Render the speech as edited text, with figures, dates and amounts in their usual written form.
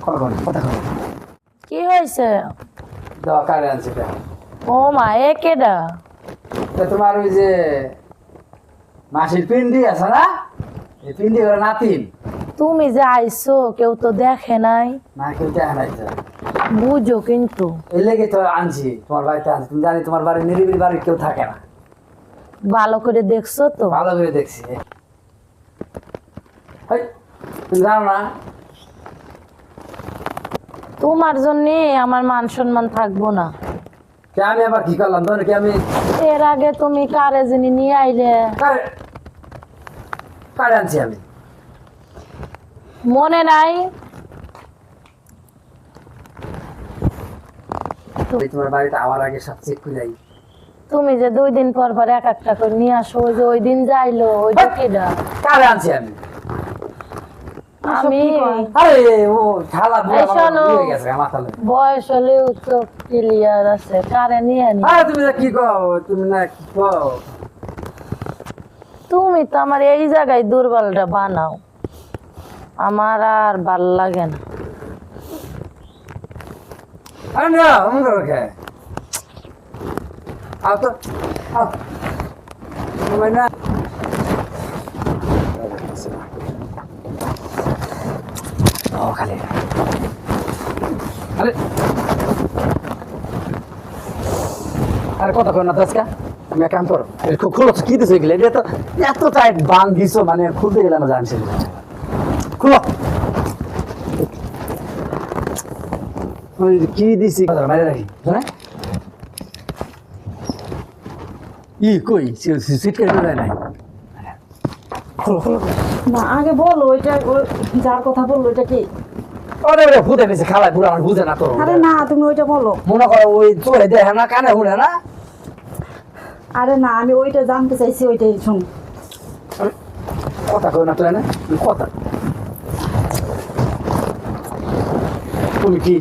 কথা কর। কি হয়েছে? দরকারে আনছে এটা। ও মা, এ কেডা? তো তোমার ওই যে মাসির পিন্ডি আছে না, এই পিন্ডি ওরা নাতিন। তুমি যে আইছো কেউ তো দেখে নাই, না কেউ দেখা নাই তো। বুঝো কিন্তু। এই লেগে তো আনছি, তোমার বাড়িতে আনছি। তুমি জানি তোমার বাড়ি নিরিবিলি বাড়ি কেউ থাকে না। ভালো করে দেখছো তো? ভালো করে দেখছি। এই, তুমি জানো না? তোমার জন্য আমার মান সম্মান থাকবো না। কে আমি আবার কি করলাম? ধরে কি আমি এর আগে তুমি কারে যিনি নিয়ে আইলে, কারে কারে আনছি আমি? মনে নাই? তোমার বাড়িতে আমার আগে সব চেক করে যাই। তুমি যে 2 দিন পর পর এক একটা করে নিয়ে আসো, ওই যে ওই দিন যাইলো ওইটা কেডা? কারে আনছি আমি? আমি আরে ও খালা বুড়া এই শোনো, হয়ে গেছে আমার তালে। বয়স হলেও চোখ ক্লিয়ার আছে, কারে নিয়ে আনি? আরে তুমি না কি কও? তুমি না কি কও? তুমি তো আমার এই জায়গায় দুর্বলটা বানাও, আমার আর ভাল লাগে না। আরে না অমন করো কে? আও তো আও। তুমি না ও খালি আরে আরে কথা কর না তো আজকে। আমি এক কাম করো, খুলো কি দিছো এগুলো? এটা তো এত টাইট বান দিছো, মানে খুলতে গেলে না জানছি না। খুলো। ওই কি দিছি মারে রাখি হ্যাঁ? ই কই সিট কেটে দেয় নাই। খুলো খুলো। না আগে বলো ওইটা যার কথা বললো ওইটা কি? ওরে ওরে ভূতে পেয়েছে খালায় বুড়া, আমার বুঝে না তো। আরে না তুমি ওইটা বলো। মনে করো ওই চোখে দেখে না, কানে শুনে না। আরে না আমি ওইটা জানতে চাইছি, ওইটাই শুন। কথা কই না তো না কথা। তুমি কি